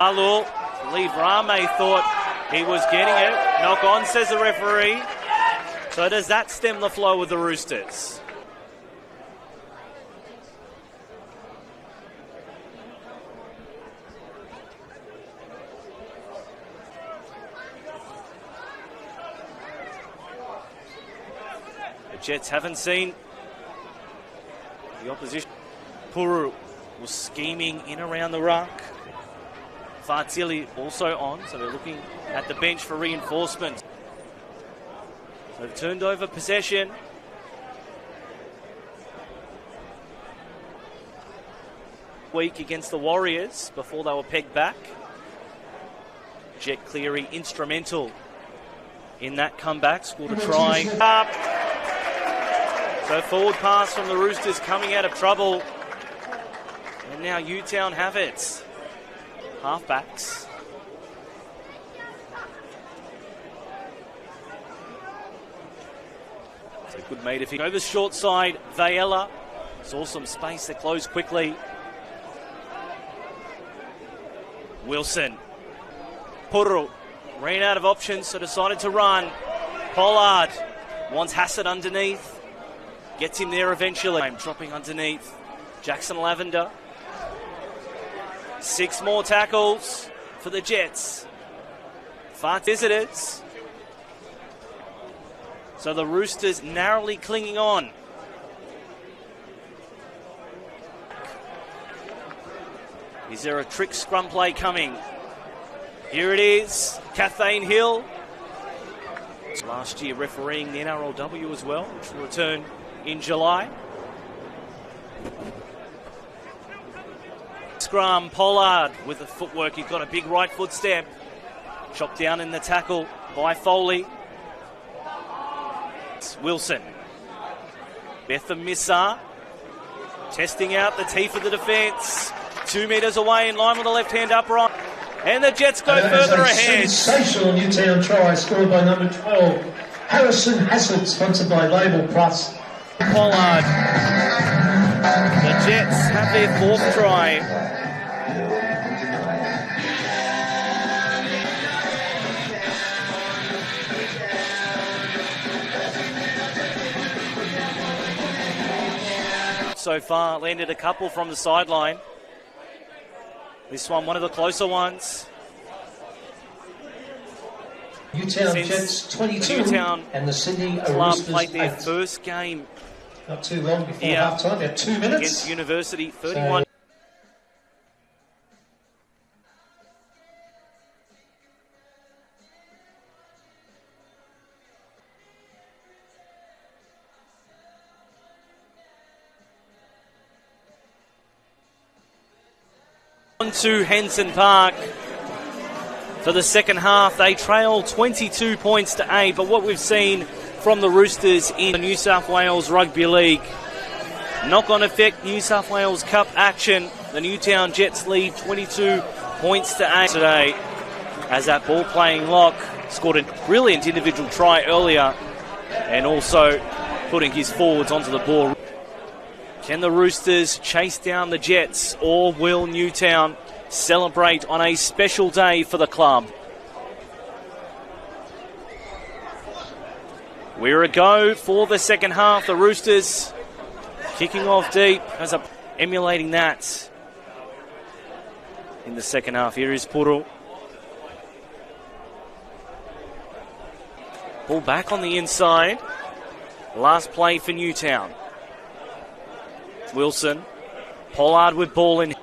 Alul, Lee Rame thought he was getting it. Knock on, says the referee. So does that stem the flow with the Roosters? The Jets haven't seen the opposition. Puru was scheming in around the ruck. Fartili also on, so they're looking at the bench for reinforcements. So they've turned over possession. Week against the Warriors before they were pegged back. Jet Cleary instrumental in that comeback, scored a try. So forward pass from the Roosters coming out of trouble. And now Newtown have it. Halfbacks. It's a good mate if he over the short side. Vayela saw some space that closed quickly. Wilson. Puru ran out of options, so decided to run. Pollard wants Hassett underneath. Gets him there eventually. Dropping underneath. Jackson Lavender. 6 more tackles for the Jets. 5 visitors. So the Roosters narrowly clinging on. Is there a trick scrum play coming? Here it is. Kathleen Hill. Last year refereeing the NRLW as well, which will return in July. Scrum, Pollard with the footwork. He's got a big right foot step. Chopped down in the tackle by Foley. Wilson. Betham Missar testing out the teeth of the defence. 2 metres away in line with the left-hand upright. And the Jets go further ahead. Sensational Newtown try scored by number 12, Harrison Hassett, sponsored by Label Plus. Pollard. The Jets have their 4th try. So far, landed a couple from the sideline. This one of the closer ones. Newtown Jets 22 Newtown and the Sydney club Roosters played their 8. first game. Not too long before half time, about 2 minutes. Against University, 31. On to Henson Park for the second half. They trail 22 points to 8, but what we've seen from the Roosters in the New South Wales Rugby League, knock-on effect New South Wales Cup action. The Newtown Jets lead 22 points to 8 today as that ball-playing lock scored a brilliant individual try earlier and also putting his forwards onto the ball. Can the Roosters chase down the Jets, or will Newtown celebrate on a special day for the club? We're a go for the second half. The Roosters kicking off deep, as emulating that in the second half. Here is Puru. Ball back on the inside. Last play for Newtown. Wilson. Pollard with ball in.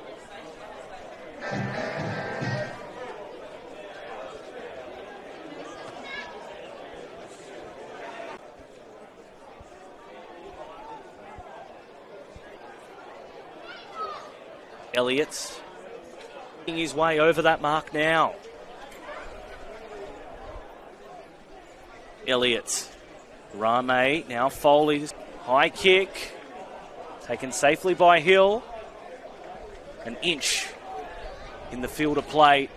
Elliott's making his way over that mark now. Elliott. Rame, now Foley's high kick. Taken safely by Hill. An inch in the field of play.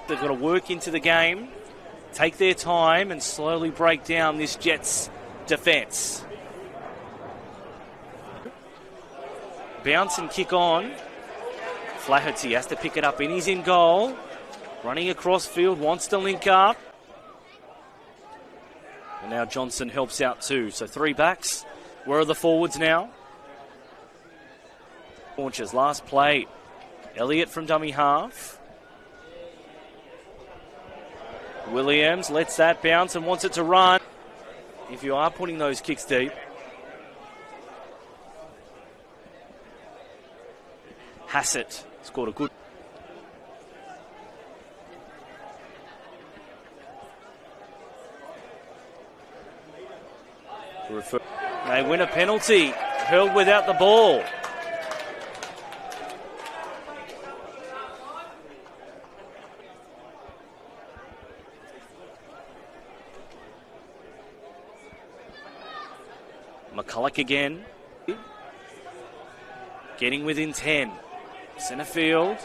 They've got to work into the game, take their time and slowly break down this Jets defence. Bounce and kick on. Flaherty has to pick it up, and he's in goal. Running across field, wants to link up. And now Johnson helps out too. So 3 backs. Where are the forwards now? Launches, last play. Elliott from dummy half. Williams lets that bounce and wants it to run. If you are putting those kicks deep. Hassett scored a good. They win a penalty, hurled without the ball. McCulloch again. Getting within 10. Centre field.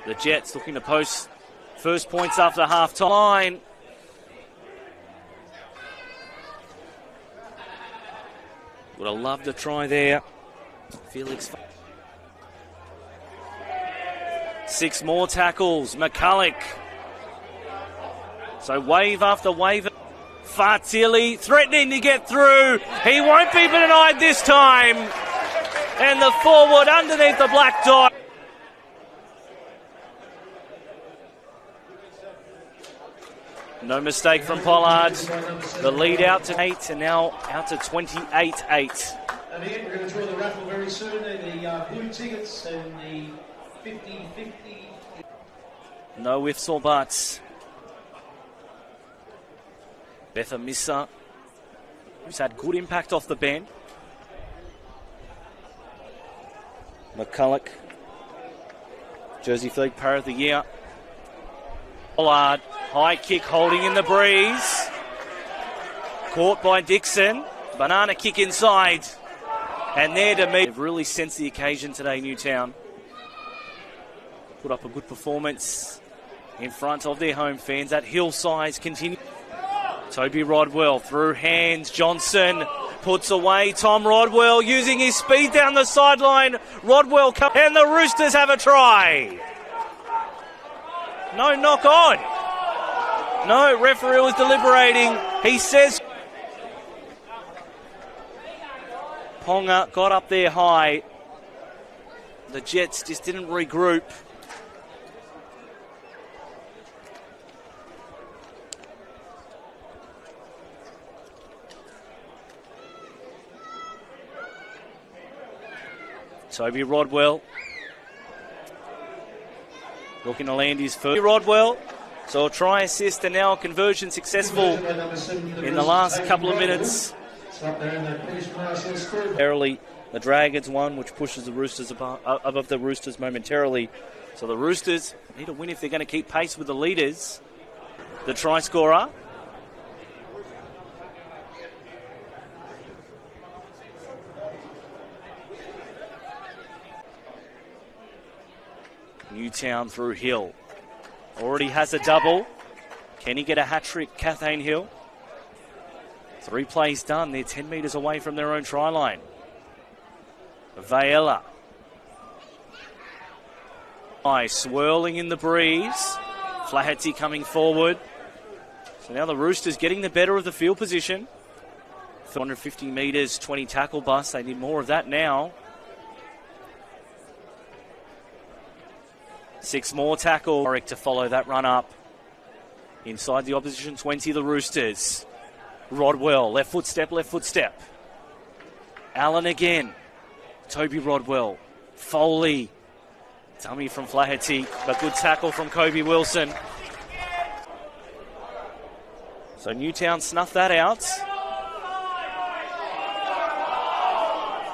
The Jets looking to post first points after half-time. Would have loved a try there. Felix. 6 more tackles. McCulloch. So wave after wave. Fartilli threatening to get through. He won't be denied this time. And the forward underneath the black dot. No mistake from Pollard. The lead out to 8 and now out to 28-8. And again, we're going to draw the raffle very soon. The blue tickets and the 50-50. No ifs or buts. Betha Missa, who's had good impact off the bench. McCulloch, Jersey Flag Player of the Year. Pollard, high kick holding in the breeze. Caught by Dixon. Banana kick inside. And there to meet. They've really sensed the occasion today, Newtown. Put up a good performance in front of their home fans. That Hillside continue. Toby Rodwell through hands. Johnson puts away. Tom Rodwell using his speed down the sideline. Rodwell comes, and the Roosters have a try. No knock on. No, referee was deliberating. He says Ponga got up there high. The Jets just didn't regroup. Toby Rodwell looking to land his first. Rodwell, so a try assist and now a conversion successful in the last couple of minutes. Early, the Dragons won, which pushes the Roosters above the Roosters momentarily. So the Roosters need to win if they're going to keep pace with the leaders. The try scorer. Newtown through Hill. Already has a double. Can he get a hat-trick, Kathleen Hill? 3 plays done. They're 10 metres away from their own try line. Vaella. Swirling in the breeze. Flaherty coming forward. So now the Roosters getting the better of the field position. 450 metres, 20 tackle bust. They need more of that now. 6 more tackle. Warwick to follow that run up. Inside the opposition 20, the Roosters. Rodwell, left foot step. Allen again. Toby Rodwell. Foley. Dummy from Flaherty, but good tackle from Kobe Wilson. So Newtown snuffed that out.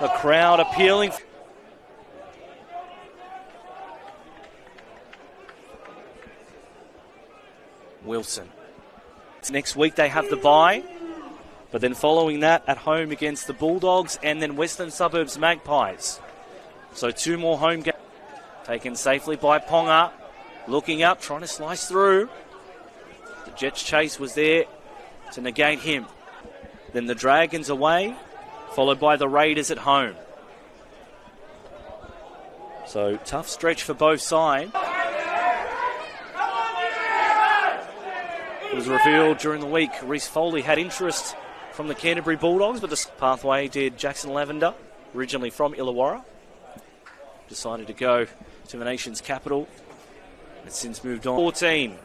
The crowd appealing. Wilson. Next week they have the bye, but then following that at home against the Bulldogs and then Western Suburbs Magpies. So 2 more home games. Taken safely by Ponga. Looking up, trying to slice through. The Jets chase was there to negate him. Then the Dragons away, followed by the Raiders at home. So tough stretch for both sides. It was revealed during the week Reece Foley had interest from the Canterbury Bulldogs, but the pathway did Jackson Lavender, originally from Illawarra. Decided to go to the nation's capital. It's since moved on. 14.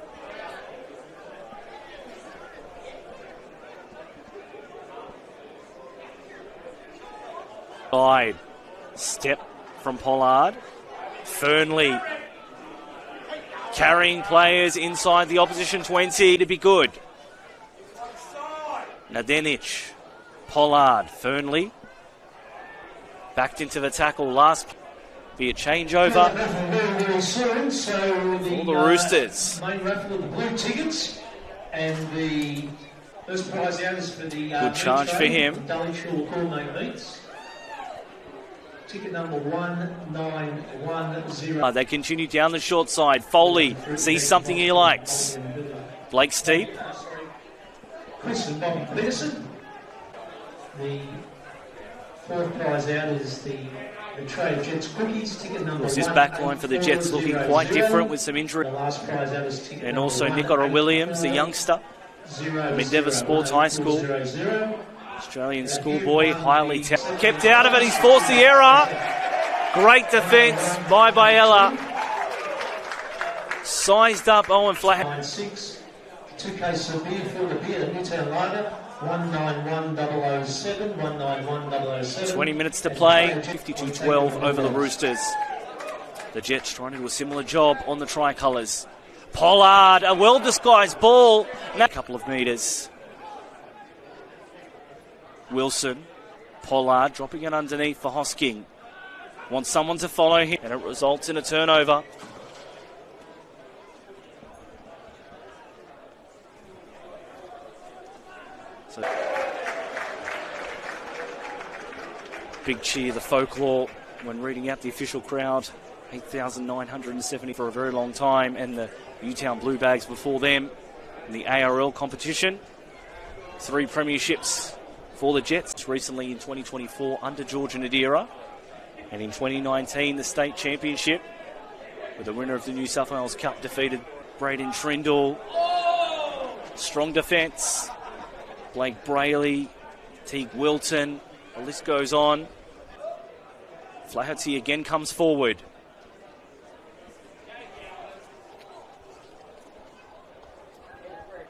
Side step from Pollard. Fernley carrying players inside the opposition 20 to be good. Nadenic, Pollard, Fernley backed into the tackle. Last be a changeover for the Roosters. Main raffle of the blue tickets and the first prize out is for the good charge for him. Dulwich Hill Coordinate Meets. Ticket number 1910. They continue down the short side. Foley sees something he likes. Blake Steep. Chris and Bobby Peterson. The fourth prize out is the tray of Jets cookies. Ticket number Was this back line for the Jets looking quite different with some injury? The last prize out is ticket And also Nicola Williams, the youngster from Endeavour Sports High School. Australian schoolboy, highly talented. Kept out of it, he's forced the error. Great defence by Biella. Sized up Owen Flaherty. 96, 2 cases of beer filled a beer at Newtown Lager, 191007, 191007. 20 minutes to play, 52-12 over the Roosters. The Jets trying to do a similar job on the tricolours. Pollard, a well-disguised ball. Now a couple of metres. Wilson, Pollard dropping it underneath for Hosking. Wants someone to follow him, and it results in a turnover. So, big cheer, the folklore, when reading out the official crowd. 8,970 for a very long time, and the Newtown Blue Bags before them in the ARL competition. 3 premierships for the Jets, recently in 2024 under George Nadira, and in 2019 the state championship with the winner of the New South Wales Cup defeated Braden Trindle. Strong defence, Blake Brayley, Teague Wilton, the list goes on. Flaherty again comes forward.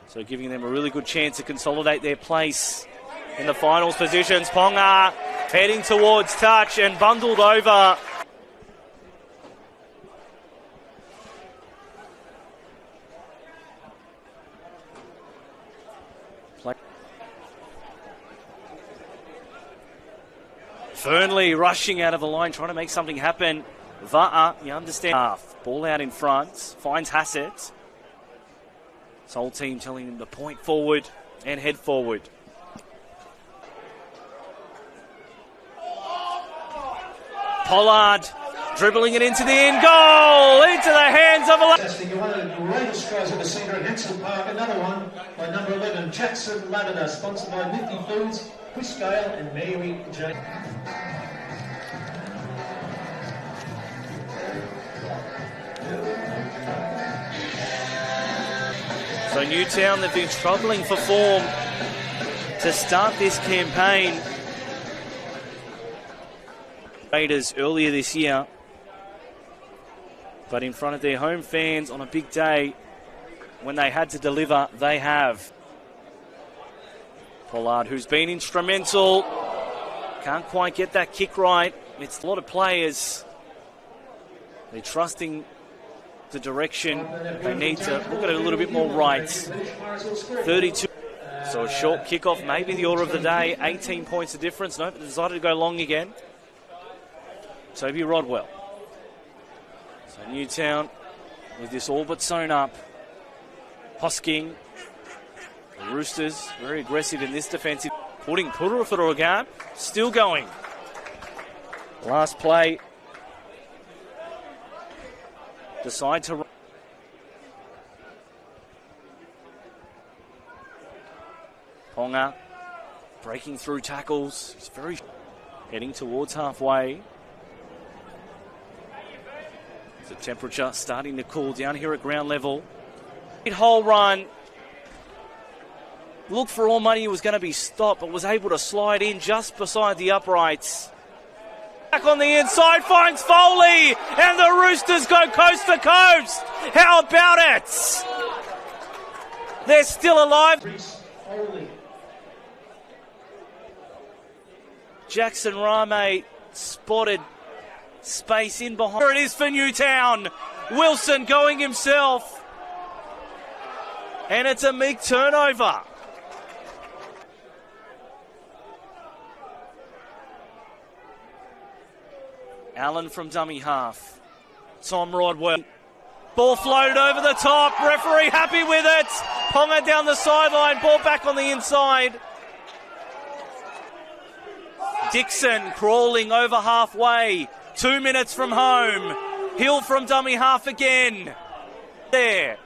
So giving them a really good chance to consolidate their place in the finals positions. Ponga heading towards touch and bundled over. Fernley rushing out of the line, trying to make something happen. Va'a, you understand. Ball out in front, finds Hassett. His whole team telling him to point forward and head forward. Pollard dribbling it into the end goal, into the hands of a... One of the greatest tries of the centre at Hensel Park. Another one by number 11, Jackson Lavender, sponsored by Nifty Foods, Chris Gale and Mary Jane. So Newtown, they've been struggling for form to start this campaign. Raiders earlier this year, but in front of their home fans on a big day when they had to deliver, they have. Pollard, who's been instrumental, can't quite get that kick right. It's a lot of players. They're trusting the direction. They need to look at it a little bit more right. 32. So a short kickoff, maybe the order of the day. 18 points of difference. Nope, decided to go long again. Toby Rodwell. So Newtown with this all but sewn up. Hosking. The Roosters very aggressive in this defensive. Putting Pura through a gap. Still going. Last play. Decide to run. Ponga breaking through tackles. He's very heading towards halfway. The temperature starting to cool down here at ground level. Hole run. Looked for all money, he was going to be stopped, but was able to slide in just beside the uprights. Back on the inside, finds Foley, and the Roosters go coast to coast. How about it? They're still alive. Jackson Rame spotted space in behind. Here it is for Newtown. Wilson going himself. And it's a Meek turnover. Allen from dummy half. Tom Rodwell. Ball floated over the top. Referee happy with it. Ponga down the sideline. Ball back on the inside. Dixon crawling over halfway. 2 minutes from home. Hill from dummy half again. There.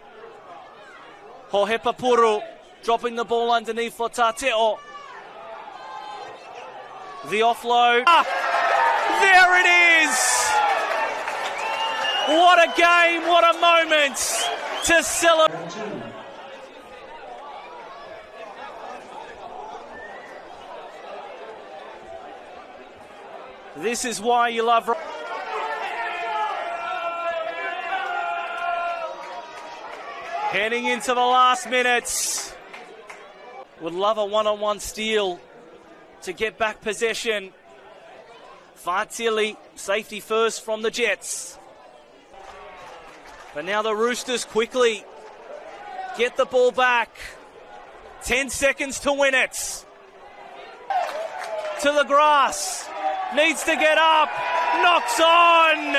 Hohepapuru dropping the ball underneath for Tateo. The offload. There it is! What a game, what a moment to celebrate. This is why you love... Heading into the last minutes. Would love a one-on-one steal to get back possession. Fatili, safety first from the Jets. But now the Roosters quickly get the ball back. 10 seconds to win it. To the grass. Needs to get up. Knocks on.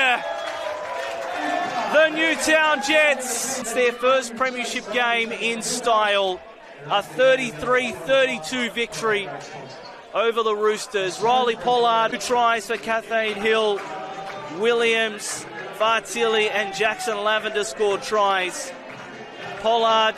The Newtown Jets. It's their first premiership game in style. A 33-32 victory over the Roosters. Riley Pollard, 2 tries for Cathay Hill. Williams, Fatili and Jackson Lavender scored tries. Pollard